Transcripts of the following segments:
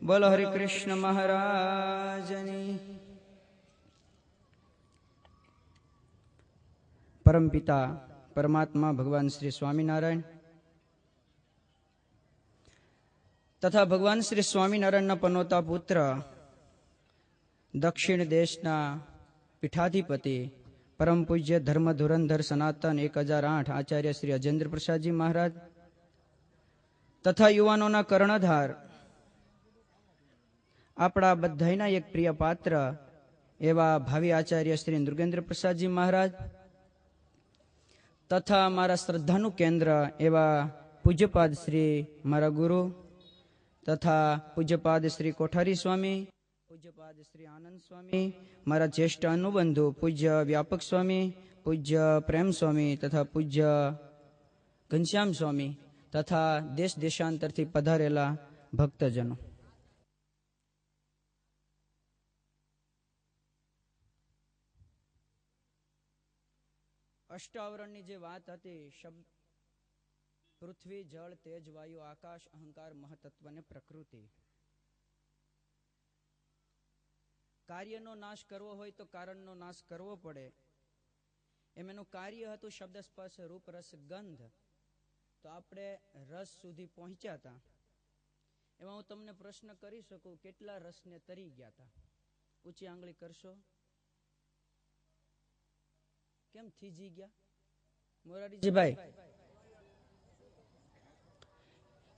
બોલો હરિ કૃષ્ણ મહારાજની. પરમપિતા પરમાત્મા ભગવાન શ્રી સ્વામિનારાયણ તથા ભગવાન શ્રી સ્વામિનારાયણના પનોતા પુત્ર દક્ષિણ દેશના પીઠાધિપતિ પરમ પૂજ્ય ધર્મ ધુરંધર સનાતન 1008 આચાર્ય શ્રી અજેન્દ્ર પ્રસાદજી મહારાજ તથા યુવાનોના કર્ણધાર આપણા બધાના એક પ્રિય પાત્ર એવા ભાવિ આચાર્ય શ્રી નૃગેન્દ્ર પ્રસાદજી મહારાજ તથા મારા શ્રદ્ધાનું કેન્દ્ર એવા પૂજ્યપાદ શ્રી મારા ગુરુ તથા પૂજ્યપાદ શ્રી કોઠારી સ્વામી, પૂજ્યપાદ શ્રી આનંદ સ્વામી, મારા જ્યેષ્ઠ અનુબંધુ પૂજ્ય વ્યાપક સ્વામી, પૂજ્ય પ્રેમ સ્વામી તથા પૂજ્ય ઘનશ્યામ સ્વામી તથા દેશ દેશાંતરથી પધારેલા ભક્તજનો, અષ્ટાવરણની જે વાત હતી, શબ્દ પૃથ્વી, જળ, તેજ, વાયુ, આકાશ, અહંકાર, મહતત્વ અને પ્રકૃતિ. કાર્યનો નાશ કરવો હોય તો કારણનો નાશ કરવો પડે. એમ એનું કાર્ય હતું શબ્દ, સ્પર્શ, રૂપ, રસ, ગંધ. તો આપણે રસ સુધી પહોંચ્યા હતા. એમાં હું તમને પ્રશ્ન કરી શકું, કેટલા રસને તરી ગયા હતા? ઊંચી આંગળી કરશો. કેમ થીજી ગયા મોરારીજીભાઈ?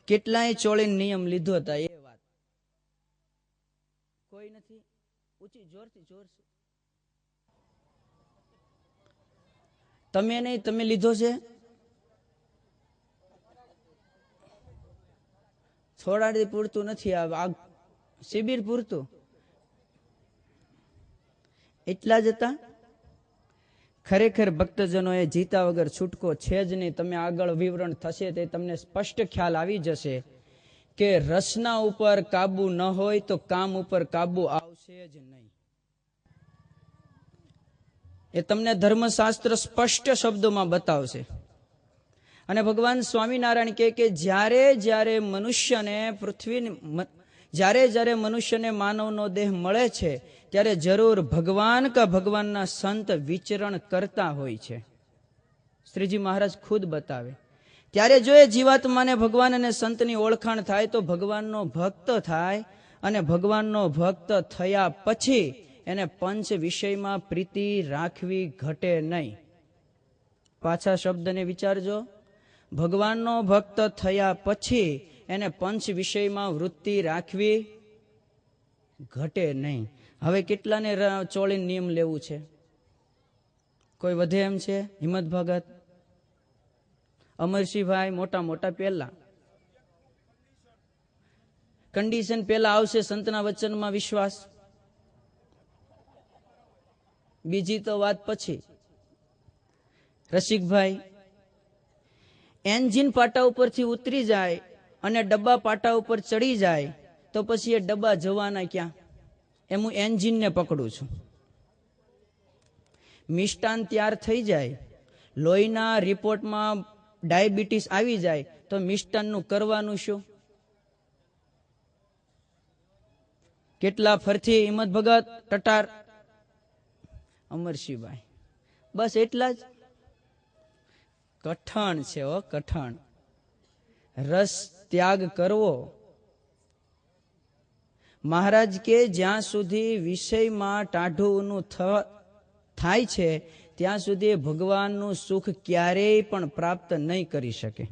કેટલાય ચોળીને નિયમ લીધો હતા એ વાત કોઈ નથી. ઊંચી જોરથી જોરથી. તમે નહીં, તમે લીધો છે થોડાડી પૂરતું નથી, આ શિબિર પૂરતું એટલા જ હતા. ખરેખર ભક્તજનોએ જીતા વગર છૂટકો છે જ નહીં. તમે આગળ વિવરણ થશે તે તમને સ્પષ્ટ ખ્યાલ આવી જશે કે રસના ઉપર કાબુ ન હોય તો કામ ઉપર કાબુ આવશે જ નહીં. એ તમને ધર્મશાસ્ત્ર સ્પષ્ટ શબ્દોમાં બતાવશે. અને ભગવાન સ્વામિનારાયણ કહે કે જ્યારે જ્યારે મનુષ્યને જ્યારે મનુષ્યને માનવનો દેહ મળે છે ત્યારે જરૂર ભગવાન કા ભગવાનના સંત વિચરણ કરતા હોય છે. શ્રીજી મહારાજ ખુદ બતાવે. ત્યારે જો એ જીવાત્માને ભગવાન અને સંતની ઓળખાણ થાય તો ભગવાનનો ભક્ત થાય, અને ભગવાનનો ભક્ત થયા પછી એને પંચ વિષયમાં પ્રીતિ રાખવી ઘટે નહીં. પાછા શબ્દને વિચારજો. ભગવાનનો ભક્ત થયા પછી એને પંચ વિષયમાં વૃત્તિ રાખવી ઘટે નહીં. હવે કેટલાને ચોળીને નિયમ લેવું છે? કોઈ વધે એમ છે? હિંમત ભગત, અમરસિંહભાઈ, મોટા મોટા પહેલા કન્ડિશન પહેલા આવશે. સંતના વચનમાં વિશ્વાસ, બીજી તો વાત પછી. રસિકભાઈ, એન્જિન પાટા ઉપરથી ઉતરી જાય અને ડબ્બા પાટા ઉપર ચડી જાય તો પછી એ ડબ્બા જવાના ક્યાં? એમ હું એન્જિનને પકડું છું. મિષ્ટાન તૈયાર થઈ જાય, લોહીના રિપોર્ટમાં ડાયાબિટીસ આવી જાય તો મિષ્ટાનનું કરવાનું શું? કેટલા ફરથી હિંમત ભગત, ટટાર, અમરસિંહભાઈ, બસ એટલા જ. કઠણ છે હો, કઠણ. રસ ત્યાગ કરવો. મહારાજ કે જ્યાં સુધી વિષયમાં ટાઢું થાય છે ત્યાં સુધી ભગવાનનું સુખ ક્યારેય પણ પ્રાપ્ત નહીં કરી શકે.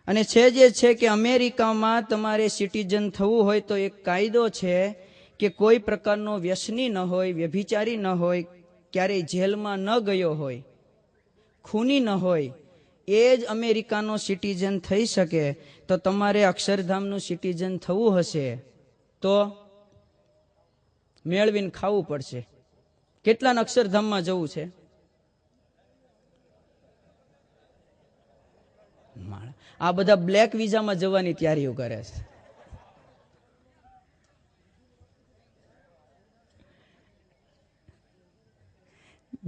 અને છે જે છે કે અમેરિકામાં તમારે સિટીઝન થવું હોય તો એક કાયદો છે કે કોઈ પ્રકારનો વ્યસની ન હોય, વ્યભિચારી ન હોય, ક્યારેય જેલમાં ન ગયો હોય, ખૂની ન હોય, એ જ અમેરિકાનો સિટીઝન થઈ શકે. તો તમારે અક્ષરધામનું સિટીઝન થવું હશે તો મેળવીને ખાવું પડશે. કેટલાને અક્ષરધામમાં જવું છે? આ બધા બ્લેક વિઝામાં જવાની તૈયારીઓ કરે છે.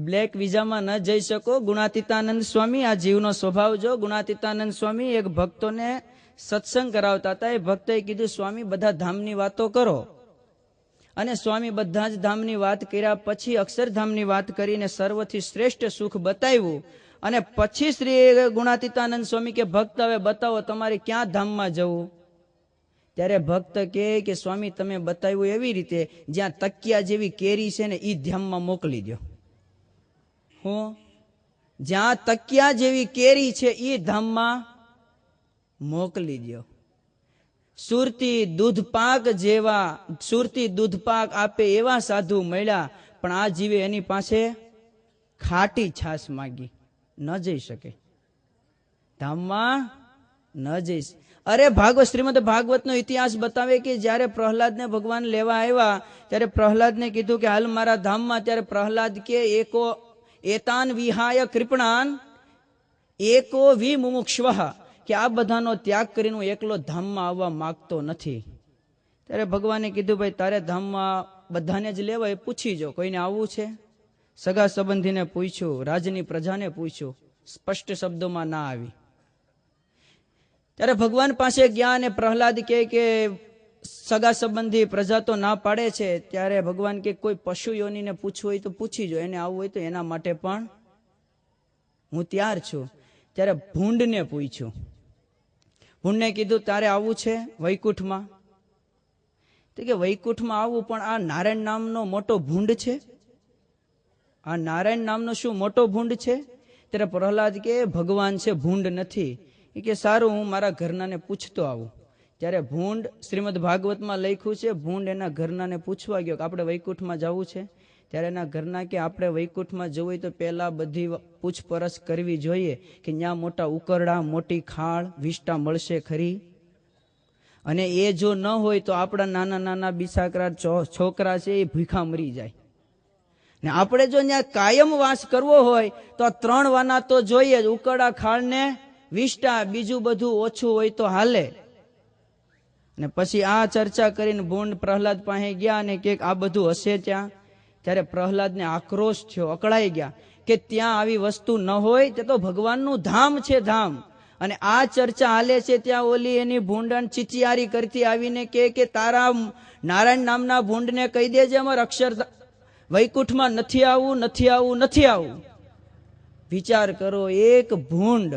બ્લેક વિઝામાં ન જઈ શકો. ગુણાતીતાનંદ સ્વામી, આ જીવનો સ્વભાવ જો. ગુણાતીતાનંદ સ્વામી એક ભક્તોને સત્સંગ કરાવતા હતા. એ ભક્તોએ કીધું, સ્વામી બધા ધામની વાતો કરો. અને સ્વામી બધા જ ધામની વાત કર્યા પછી અક્ષરધામની વાત કરીને સર્વથી શ્રેષ્ઠ સુખ બતાવ્યું. અને પછી શ્રી ગુણાતીતાનંદ સ્વામી કે, ભક્ત હવે બતાવો તમારે ક્યાં ધામમાં જવું. ત્યારે ભક્ત કે સ્વામી તમે બતાવ્યું એવી રીતે જ્યાં તકિયા જેવી કેરી છે ને એ ધામમાં મોકલી દો. હું જ્યાં તકિયા જેવી કેરી છે એ ધામમાં મોકલી દો. સુરતી દૂધપાક આપે એવા સાધુ મળ્યા, પણ આ જીવે એની પાસે ખાટી છાશ માગી. ન જઈ શકે ધામમાં, ન જઈશ. અરે શ્રીમદ ભાગવત નો ઇતિહાસ બતાવે કે જયારે પ્રહલાદને ભગવાન લેવા આવ્યા ત્યારે પ્રહલાદને કીધું કે હાલ મારા ધામમાં. ત્યારે પ્રહલાદ કે એકો એતાન વિહાય કૃપણાન એકો વિમુમુક્ષવ, કે આ બધાનો ત્યાગ કરીને હું એકલો ધામમાં આવવા માંગતો નથી. ત્યારે ભગવાને કીધું, ભાઈ તારે ધામમાં બધાને જ લેવાય, પૂછી જો કોઈને આવવું છે. સગા સંબંધીને પૂછ્યું, રાજની પ્રજાને પૂછ્યું, સ્પષ્ટ શબ્દોમાં ના આવી. ત્યારે ભગવાન પાસે ગયા અને પ્રહલાદ કે સગા સંબંધી પ્રજા તો ના પાડે છે. ત્યારે ભગવાન કે કોઈ પશુ યોનીને પૂછવું હોય તો પૂછી જો, એને આવવું હોય તો એના માટે પણ હું તૈયાર છું. ત્યારે ભૂંડને પૂછ્યું. ભૂંડને કીધું તારે આવવું છે વૈકુંઠમાં? તો કે વૈકુંઠમાં આવવું, પણ આ નારાયણ નામનો મોટો ભૂંડ છે. આ નારાયણ નામનો શું મોટો ભૂંડ છે? ત્યારે પ્રહલાદ કે ભગવાન છે, ભૂંડ નથી. એ કે સારું, હું મારા ઘરનાને પૂછતો આવું. ત્યારે ભૂંડ, શ્રીમદ ભાગવતમાં લખ્યું છે, ભૂંડ એના ઘરનાને પૂછવા ગયો કે આપણે વૈકુંઠમાં જવું છે. ત્યારે એના ઘરના કે આપણે વૈકુંઠમાં જવું હોય તો પહેલા બધી પૂછપરછ કરવી જોઈએ કે ત્યાં મોટા ઉકરડા, મોટી ખાળ, વિષ્ટા મળશે ખરી. અને એ જો ન હોય તો આપણા નાના નાના બિસાકરા છોકરા છે એ ભૂખા મરી જાય. ને આપણે જો ત્યાં કાયમ વાસ કરવો હોય તો 3 વાના તો જોઈએ જ, ઉકરડા, ખાળ ને વિષ્ટા. બીજું બધું ઓછું હોય તો હાલે. અને પછી આ ચર્ચા કરીને ભૂંડ પ્રહલાદ પાસે ગયા અને કે આ બધું હશે ત્યાં. ત્યારે પ્રહલાદને આક્રોશ થયો, અકળાઈ ગયા કે ત્યાં આવી વસ્તુ ન હોય. તે તો ભગવાનનું ધામ છે, ધામ. અને આ ચર્ચા હાલે છે ત્યાં ઓલી એની ભૂંડણ ચીચિયારી કરતી આવીને કે તારા નારાયણ નામના ભૂંડને કહી દેજે અમારે અક્ષર વૈકુંઠમાં નથી આવવું, નથી આવવું, નથી આવવું. વિચાર કરો, એક ભૂંડ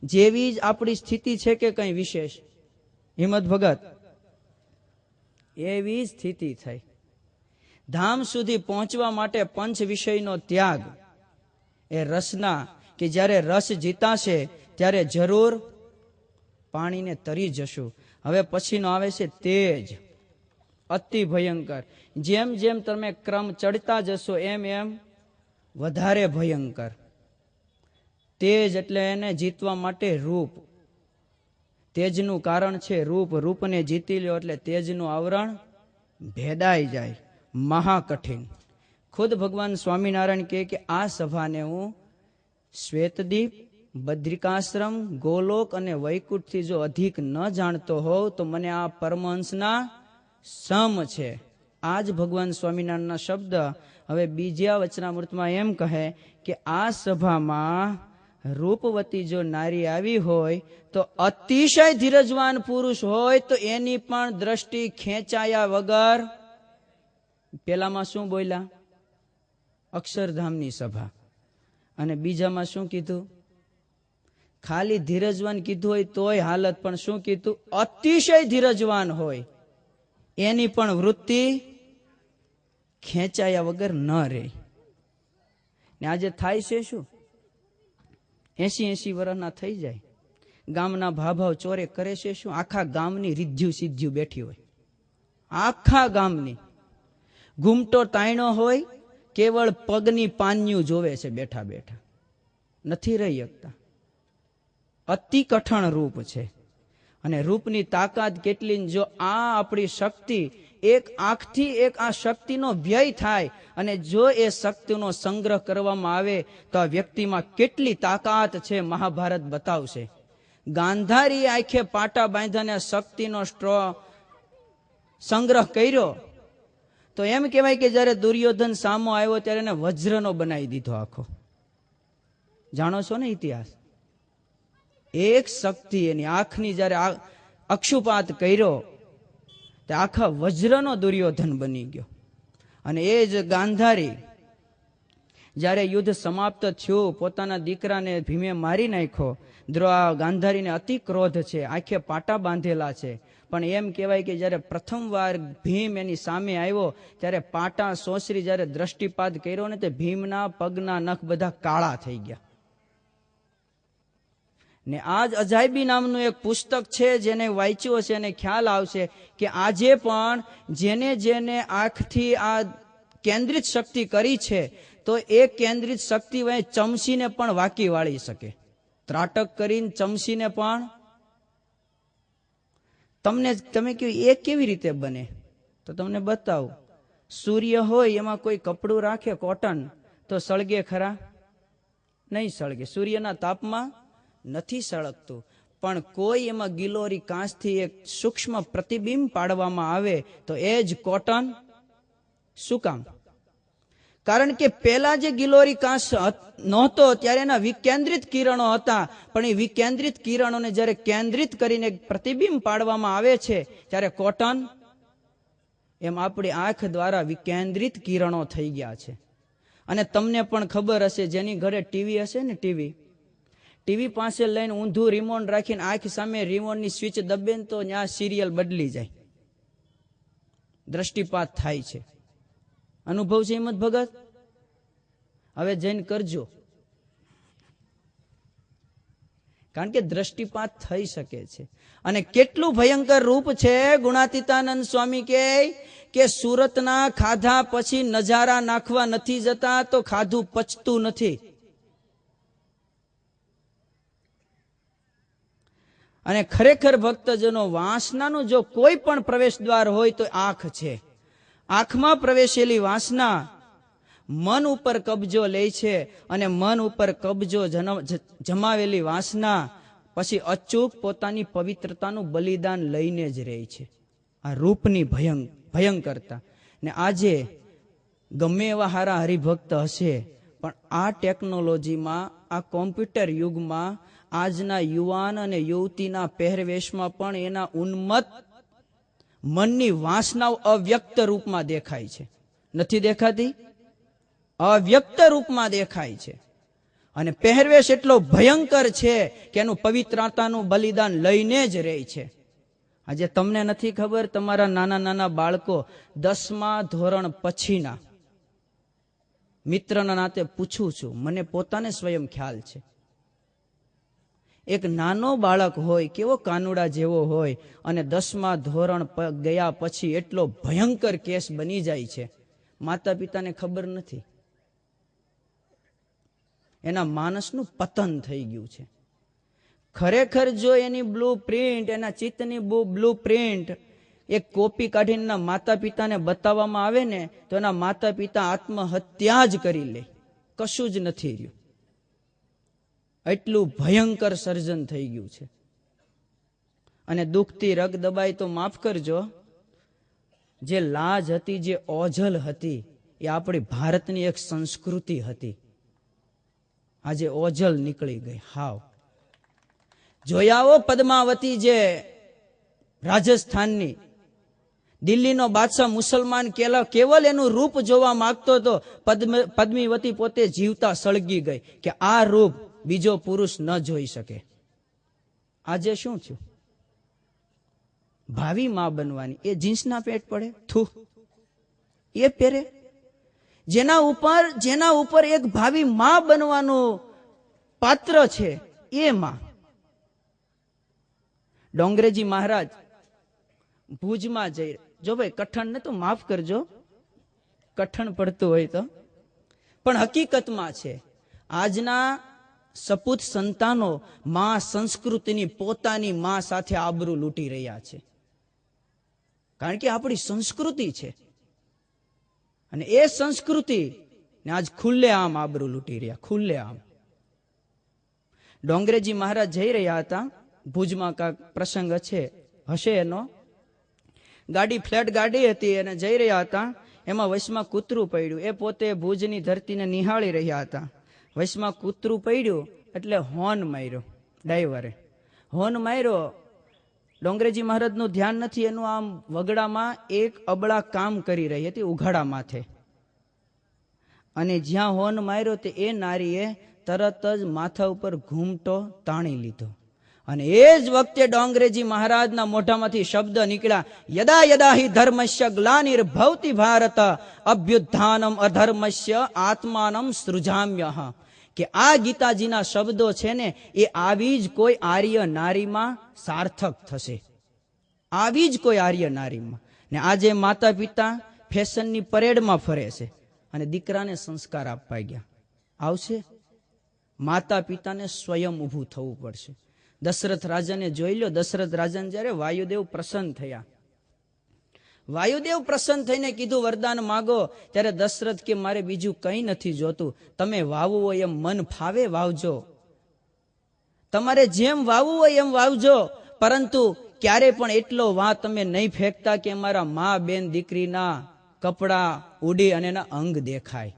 જેવી જ આપણી સ્થિતિ છે કે કઈ વિશેષ? હિંમત ભગત એવી સ્થિતિ થઈ. ધામ સુધી પહોંચવા માટે પંચ વિષયનો ત્યાગ, એ રસના, કે જ્યારે રસ જીતાશે ત્યારે જરૂર પાણીને તરી જશું. હવે પછીનો આવે છે તેજ, અતિ ભયંકર. જેમ જેમ તમે ક્રમ ચડતા જશો એમ એમ વધારે ભયંકર. તેજ એટલે એને જીતવા માટે રૂપ. તેજનું કારણ છે રૂપ. રૂપને જીતી લ્યો એટલે તેજનું આવરણ ભેદાઈ જાય. મહાકઠિન. ખુદ ભગવાન સ્વામિનારાયણ કે આ સભાને હું શ્વેતદીપ, બદ્રિકાશ્રમ, ગોલોક અને વૈકુંઠથી જો અધિક ન જાણતો હોઉં તો મને આ પરમહંસના સમ છે. આ જ ભગવાન સ્વામિનારાયણના શબ્દ. હવે બીજા વચનામૃતમાં એમ કહે કે આ સભામાં રૂપવતી જો નારી આવી હોય તો અતિશય ધીરજવાન પુરુષ હોય તો એની પણ દ્રષ્ટિ ખેંચાયા વગર. પેલામાં શું બોલ્યા? અક્ષરધામની સભા. અને બીજામાં શું કીધું? ખાલી ધીરજવાન કીધું હોય તોય હાલત, પણ શું કીધું? અતિશય ધીરજવાન હોય એની પણ વૃત્તિ ખેંચાયા વગર ન રહે. ને આજે થાય છે શું? 80 વર્ષના થઈ જાય, ગામના ભાભાવ ચોરે કરે છે શું? આખા ગામની રિદ્ધ્યું સિદ્ધ્યું બેઠી હોય, આખા ગામની. ઘૂમટો તાયણો હોય, કેવળ પગની પાન્યું જોવે છે બેઠા બેઠા, નથી રહી શકતા. અતિ કઠણ રૂપ છે. અને રૂપની તાકાત કેટલી! જો આ આપણી શક્તિ, એક આંખથી એક આ શક્તિનો વ્યય થાય અને જો એ શક્તિનો સંગ્રહ કરવામાં આવે તો આ વ્યક્તિમાં કેટલી તાકાત છે મહાભારત બતાવશે. ગાંધારી આંખે પાટા બાંધ્યાને શક્તિનો સંગ્રહ કર્યો તો એમ કહેવાય કે જયારે દુર્યોધન સામો આવ્યો ત્યારે એને વજ્રનો બનાવી દીધો આખો. જાણો છો ને ઇતિહાસ? એક શક્તિ એની આંખની જયારે અક્ષુપાત કર્યો તે આખા વજ્રનો દુર્યોધન બની ગયો. અને એ જ ગાંધારી જ્યારે યુદ્ધ સમાપ્ત થયું, પોતાના દીકરાને ભીમે મારી નાખ્યો. ગાંધારીને અતિ ક્રોધ છે, આંખે પાટા બાંધેલા છે. પણ એમ કહેવાય કે જ્યારે પ્રથમવાર ભીમ એની સામે આવ્યો ત્યારે પાટા સોસરી જ્યારે દ્રષ્ટિપાત કર્યો ને તે ભીમના પગના નખ બધા કાળા થઈ ગયા. ને આજ અજાયબી નામનું એક પુસ્તક છે, જેને વાંચ્યું હશે એને ખ્યાલ આવશે કે આજે પણ જેને જેને આંખથી આ કેન્દ્રિત શક્તિ કરી છે તો એ કેન્દ્રિત શક્તિ વહે ચમચીને પણ વાકી વાળી શકે. ત્રાટક કરીને ચમચીને પણ તમે કહ્યું એ કેવી રીતે બને? તો તમને બતાવું. સૂર્ય હોય એમાં કોઈ કપડું રાખે કોટન તો સળગે ખરા? નહીં સળગે. સૂર્યના તાપમાં નથી સળગતું. પણ કોઈ એમાં ગિલોરી કાંસથી એક સૂક્ષ્મ પ્રતિબિંબ પાડવામાં આવે તો એ જ કોટન. શું કામ? કારણ કે પેલા જે ગિલોરી કાંસ નહોતો ત્યારે એના વિકેન્દ્રિત કિરણો હતા, પણ એ વિકેન્દ્રિત કિરણોને જ્યારે કેન્દ્રિત કરીને પ્રતિબિંબ પાડવામાં આવે છે ત્યારે કોટન. એમ આપણી આંખ દ્વારા વિકેન્દ્રિત કિરણો થઈ ગયા છે. અને તમને પણ ખબર હશે, જેની ઘરે ટીવી હશે ને, ટીવી પાસે લઈને ઊંધું રિમોટ રાખીને આંખ સામે રિમોટની સ્વિચ દબે ને તો ત્યાં સિરિયલ બદલી જાય, દ્રષ્ટિપાત થાય છે. અનુભવ છે હિંમત ભગત? હવે જઈને કરજો, કારણ કે દ્રષ્ટિપાત થઈ શકે છે. અને કેટલું ભયંકર રૂપ છે. ગુણાતીતાનંદ સ્વામી કે સુરતના ખાધા પછી નજારા નાખવા નથી જતા તો ખાધું પચતું નથી. અને ખરેખર ભક્તજનો, વાસનાનું જો કોઈ પણ પ્રવેશ દ્વાર હોય તો આંખ છે. આંખમાં પ્રવેશેલી વાસના મન ઉપર કબજો લે છે, અને મન ઉપર કબજો જમાવેલી વાસના પછી અચૂક પોતાની પવિત્રતાનું બલિદાન લઈને જ રહે છે. આ રૂપની ભયંકરતા. ને આજે ગમે એવા હારા હરિભક્ત હશે, પણ આ ટેકનોલોજીમાં, આ કોમ્પ્યુટર યુગમાં આજના યુવાન અને યુવતીના પહેરવેશમાં પણ એના ઉન્મત્ત મનની વાસનાઓ અવ્યક્ત રૂપમાં દેખાય છે. નથી દેખાતી? અવ્યક્ત રૂપમાં દેખાય છે. અને પહેરવેશ એટલો ભયંકર છે કે એનું પવિત્રતાનું બલિદાન લઈને જ રહે છે. આજે તમને નથી ખબર, તમારા નાના નાના બાળકો 10મા ધોરણ પછીના, મિત્રના નાતે પૂછું છું, મને પોતાને સ્વયં ખ્યાલ છે, એક નાનો બાળક હોય, કેવો કાનુડા જેવો હોય, અને 10મા ધોરણ ગયા પછી એટલો ભયંકર કેસ બની જાય છે, માતા પિતાને ખબર નથી. એના માનસનું પતન થઈ ગયું છે. ખરેખર જો એની બ્લુ પ્રિન્ટ, એના ચિત્તની બ્લુ પ્રિન્ટ એક કોપી કાઢીને માતા પિતાને બતાવવામાં આવે ને તો એના માતા પિતા આત્મહત્યા જ કરી લે, કશું જ નથી રહ્યું. એટલું ભયંકર સર્જન થઈ ગયું છે. અને દુખતી રગ દબાઈ તો માફ કરજો, જે લાજ હતી, જે ઓઝલ હતી, એ આપણી ભારતની એક સંસ્કૃતિ હતી. આજે ઓઝલ નીકળી ગઈ હાવ. જોયાઓ પદ્માવતી, જે રાજસ્થાનની, દિલ્હીનો બાદશાહ મુસલમાન કેવલ એનું રૂપ જોવા માંગતો હતો. પદ્માવતી પોતે જીવતા સળગી ગઈ કે આ રૂપ બીજો પુરુષ ન જોઈ શકે. આજે શું થયું? ભાવિ માં બનવાની એ જીન્સના પેટ પડે, થુ એ પહેરે. જેના ઉપર એક ભાવિ માં બનવાનું પાત્ર છે એ માં. ડોંગરેજી મહારાજ ભુજમાં જઈ, જો ભાઈ કઠણ ને તો માફ કરજો, કઠણ પડતું હોય તો, પણ હકીકતમાં છે આજના સપૂત સંતાનો માં સંસ્કૃતિની પોતાની માં સાથે આબરૂ લૂંટી રહ્યા છે. કારણ કે આપણી સંસ્કૃતિ છે, અને એ સંસ્કૃતિ ને આજ ખુલ્લે આમ આબરૂ લૂંટી રહ્યા, ખુલ્લે આમ. ડોંગરેજી મહારાજ જઈ રહ્યા હતા, ભુજમાં કાંક પ્રસંગ હશે એનો, ગાડી ફ્લેટ ગાડી હતી અને જઈ રહ્યા હતા. એમાં વચમાં કૂતરું પડ્યું. એ પોતે ભુજની ધરતીને નિહાળી રહ્યા હતા. વચમાં કૂતરું પડ્યું એટલે હોર્ન માર્યો. ડ્રાઈવરે હોર્ન માર્યો, ડોંગરેજી મહારાજનું ધ્યાન નથી, એનું આમ વગડામાં એક અબળા કામ કરી રહી હતી ઉઘાડા માથે, અને જ્યાં હોર્ન માર્યો તે એ નારીએ તરત જ માથા ઉપર ઘૂમટો તાણી લીધો. અને એ જ વખતે ડોંગરેજી મહારાજના મોઢામાંથી શબ્દ નીકળ્યા, યદા યદા હિ ધર્મસ્ય ગ્લાનિર્ભવતિ ભારત અભ્યુત્થાનમ અધર્મસ્ય આત્માનમ સૃજામ્યઃ. કે આ ગીતાજીના શબ્દો છે ને એ આવી જ કોઈ આર્ય નારીમાં સાર્થક થશે, આવી જ કોઈ આર્ય નારીમાં. ને આજે માતા પિતા ફેશનની પરેડમાં ફરે છે અને દીકરાને સંસ્કાર આપવા ગયા. આવશે? માતા પિતાને સ્વયં ઊભું થવું પડશે. દશરથ રાજાને જોઈ લો, દશરથ રાજાને જયારે વાયુદેવ પ્રસન્ન થયા, વાયુદેવ પ્રસન્ન થઈને કીધું વરદાન માગો, ત્યારે દશરથ કે મારે બીજું કંઈ નથી જોતું, તમે વાવવું હોય એમ મન ફાવે વાવજો, તમારે જેમ વાવવું હોય એમ વાવજો, પરંતુ ક્યારે પણ એટલો વા તમે નહીં ફેંકતા કે અમારા મા બેન દીકરીના કપડા ઉડી અને એના અંગ દેખાય.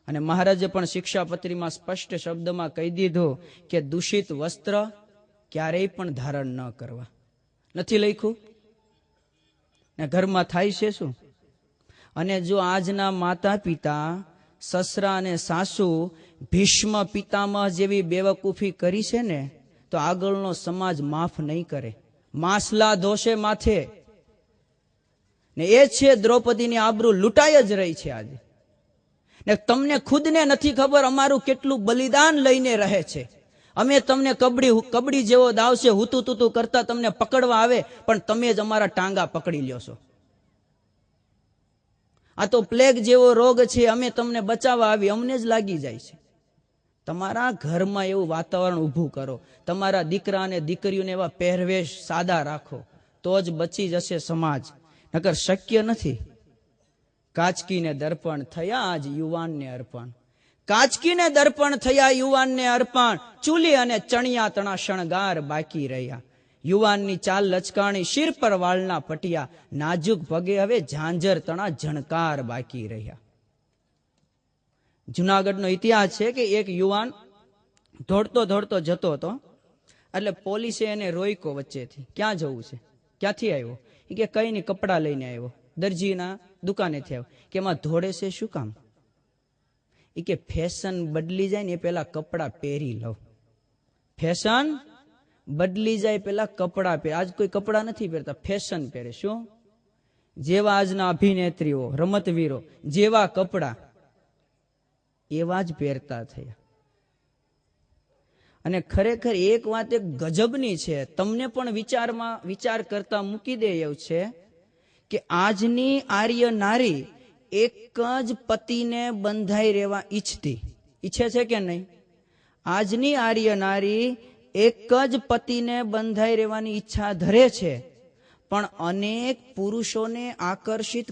અને મહારાજે પણ શિક્ષાપત્રીમાં સ્પષ્ટ શબ્દમાં કહી દીધું કે દૂષિત વસ્ત્ર ક્યારેય પણ ધારણ ન કરવા. નથી લખ્યું ને ઘરમાં થાય છે શું? અને જો આજના માતા પિતા, સસરા અને સાસુ ભીષ્મ પિતામહ જેવી બેવકૂફી કરી છે ને, તો આગળનો સમાજ માફ નહીં કરે. માસલા દોષે માથે. ને એ છે દ્રૌપદીની આબરૂ લૂંટાઈ જ રહી છે આજે. ને તમને ખુદને નથી ખબર અમારું કેટલું બલિદાન લઈને રહે છે. અમે તમને કબડી જેવો દાવ છે, હુતું તુતું કરતા તમને પકડવા આવે, પણ તમે જ અમારા ટાંગા પકડી લ્યો છો. આ તો પ્લેગ જેવો રોગ છે, અમે તમને બચાવવા આવી, અમને જ લાગી જાય છે. તમારા ઘરમાં એવું વાતાવરણ ઊભું કરો, તમારા દીકરા અને દીકરીઓને એવા પહેરવેશ સાદા રાખો, તો જ બચી જશે સમાજ, નકર શક્ય નથી. કાચકીને દર્પણ થયા આજ યુવાનને અર્પણ, કાચકીને દર્પણ થયા યુવાનને અર્પણ, ચૂલી અને ચણિયા તણા શણગાર બાકી રહ્યા. યુવાનની ચાલ લચકાણી, શિર પર વાળના પટિયા, નાજુક પગે હવે ઝાંઝર તણા ઝણકાર બાકી રહ્યા. જુનાગઢનો ઇતિહાસ છે કે એક યુવાન દોડતો દોડતો જતો હતો, એટલે પોલીસે એને રોક્યો વચ્ચેથી. ક્યાં જવું છે? ક્યાંથી આવ્યો? એ કે કઈ નહીં, કપડા લઈને આવ્યો, દરજીના દુકાનેથી આવ્યો. કે એમાં દોડે છે શું કામ? એ કે ફેશન બદલી જાય ને એ પેલા કપડા પહેરી લો. ફેશન બદલી જાય પેલા કપડા પહેરે. આજ કોઈ કપડા નથી પહેરતા, ફેશન પહેરે. શું? જેવા આજના અભિનેત્રીઓ, રમતવીરો જેવા કપડા એવા જ પહેરતા થયા. અને ખરેખર એક વાત એક ગજબની છે, તમને પણ વિચાર કરતા મૂકી દે એવું છે કે આજની આર્ય નારી એક જ પતિને બંધાઈ રહેવા ઈચ્છે છે કે નહીં? આજની આર્ય નારી એક જ પતિને બંધાઈ રહેવાની ઈચ્છા ધરે છે, પણ અનેક પુરુષોને આકર્ષિત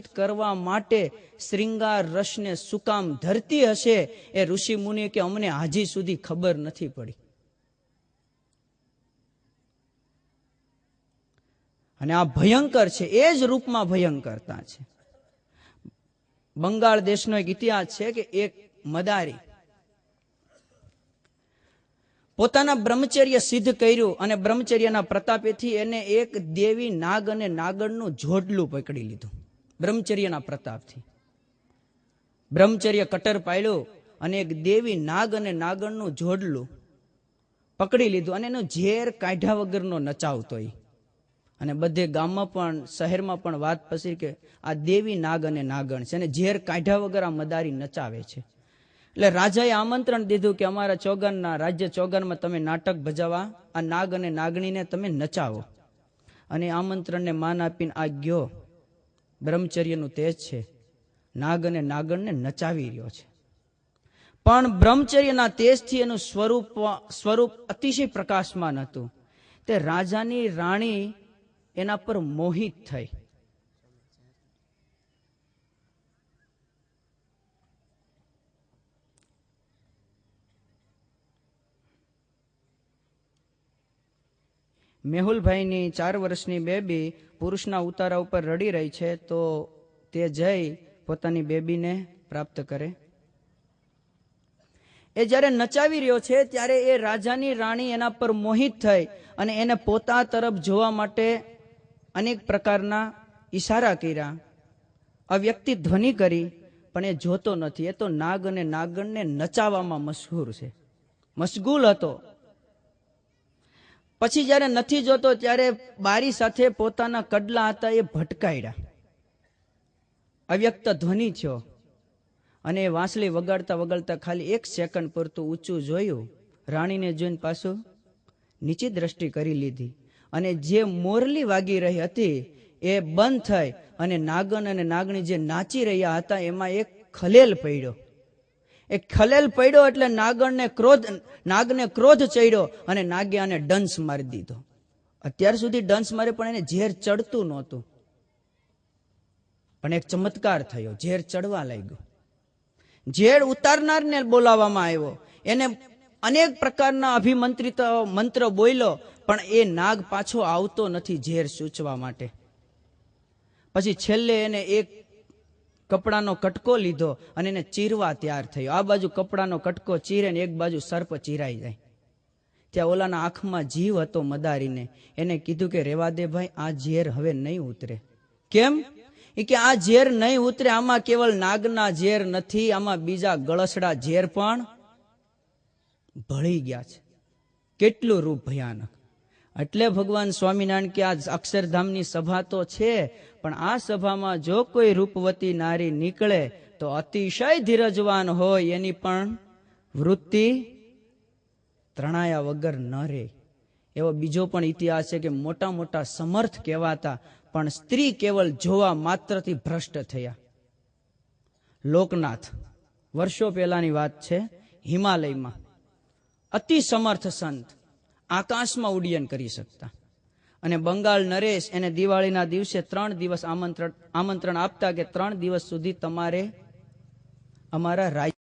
કરવા માટે શ્રૃંગાર રસને સુકામ ધરતી હશે, એ ઋષિ મુનિ કે અમને હજી સુધી ખબર નથી પડી. અને આ ભયંકર છે, એ જ રૂપમાં ભયંકરતા છે. બંગાળ દેશનો એક ઇતિહાસ છે કે એક મદારી પોતાના બ્રહ્મચર્ય સિદ્ધ કર્યું, અને બ્રહ્મચર્યના પ્રતાપેથી એને એક દેવી નાગ અને નાગણનું જોડલું પકડી લીધું. બ્રહ્મચર્યના પ્રતાપથી બ્રહ્મચર્ય કટર પાડ્યું અને એક દેવી નાગ અને નાગણનું જોડલું પકડી લીધું, અને એનો ઝેર કાઢ્યા વગરનો નચાવતો. અને બધે ગામમાં પણ શહેરમાં પણ વાત પસરી કે આ દેવી નાગ અને નાગણ છે, અને ઝેર કાઢ્યા વગર આ મદારી નચાવે છે. એટલે રાજાએ આમંત્રણ દીધું કે અમારા ચોગાનના રાજ્ય ચોગાનમાં તમે નાટક ભજવવા આ નાગ અને નાગણીને તમે નચાવો. અને આમંત્રણને માન આપીને આ ગયો. બ્રહ્મચર્યનું તેજ છે, નાગ અને નાગણને નચાવી રહ્યો છે, પણ બ્રહ્મચર્યના તેજથી એનું સ્વરૂપ અતિશય પ્રકાશમાન હતું. તે રાજાની રાણી એના પર મોહિત થઈ. મેહુલભાઈની 4 વર્ષની બેબી પુરુષના ઉતારા ઉપર રડી રહી છે, તો તે જઈ પોતાની બેબીને પ્રાપ્ત કરે. એ જ્યારે નચાવી રહ્યો છે ત્યારે એ રાજાની રાણી એના પર મોહિત થઈ અને એને પોતા તરફ જોવા માટે અનેક પ્રકારના ઈશારા કર્યા, અવ્યક્તિ ધ્વનિ કરી, પણ એ જોતો નથી. એ તો નાગ અને નાગણને નચાવવામાં મશહૂર છે, મશગુલ હતો. પછી જ્યારે નથી જોતો ત્યારે બારી સાથે પોતાના કડલા હતા એ ભટકાયડા, અવ્યક્ત ધ્વનિ થયો અને એ વાંસળી વગાડતા વગાડતા ખાલી 1 સેકન્ડ પૂરતું ઊંચું જોયું. રાણીને જોઈને પાછું નીચી દ્રષ્ટિ કરી લીધી અને જે મોરલી વાગી રહી હતી એ બંધ થઈ અને નાગન અને નાગણી જે નાચી રહ્યા હતા એમાં એક ખલેલ પડ્યો. એ ખલેલ પડ્યો એટલે નાગને ક્રોધ ચડ્યો અને નાગે આને ડંસ મારી દીધો. અત્યાર સુધી ડંસ મારે પણ એને ઝેર ચડતું નહોતું, પણ એક ચમત્કાર થયો, ઝેર ચડવા લાગ્યું. ઝેર ઉતારનારને બોલાવવામાં આવ્યો, એને અનેક પ્રકારના અભિમંત્રિત મંત્ર બોલ્યો, પણ એ નાગ પાછો આવતો નથી ઝેર સૂચવા માટે. પછી છેલ્લે એને એક કપડાનો કટકો લીધો અને એને ચીરવા તૈયાર થયો. આ બાજુ કપડાનો કટકો ચીરે ને એક બાજુ સર્પ ચીરાઈ જાય. ત્યાં ઓલાના આંખમાં જીવ હતો મદારીને. એને કીધું કે રેવા દે ભાઈ, આ ઝેર હવે નહીં ઉતરે. કેમ? એ કે આ ઝેર નહીં ઉતરે, આમાં કેવળ નાગના ઝેર નથી, આમાં બીજા ગળસડા ઝેર પણ ભળી ગયા છે. કેટલું રૂપ ભયાનક. એટલે ભગવાન સ્વામિનારાયણ કે આ અક્ષરધામની સભા તો છે, પણ આ સભામાં જો કોઈ રૂપવતી નારી નીકળે તો અતિશય ધીરજવાન હોય, એની પણ વૃત્તિ ત્રણાયા વગર ન રહે. એવો બીજો પણ ઇતિહાસ છે કે મોટા મોટા સમર્થ કહેવાતા, પણ સ્ત્રી કેવળ જોવા માત્રથી ભ્રષ્ટ થયા. લોકનાથ, વર્ષો પહેલાની વાત છે, હિમાલયમાં અતિ સમર્થ સંત, આકાશમાં ઉડ્ડયન કરી શકતા, અને બંગાળ નરેશ એને દિવાળીના દિવસે 3 દિવસ આમંત્રણ આપતા કે 3 દિવસ સુધી તમારે અમારા રાજ્ય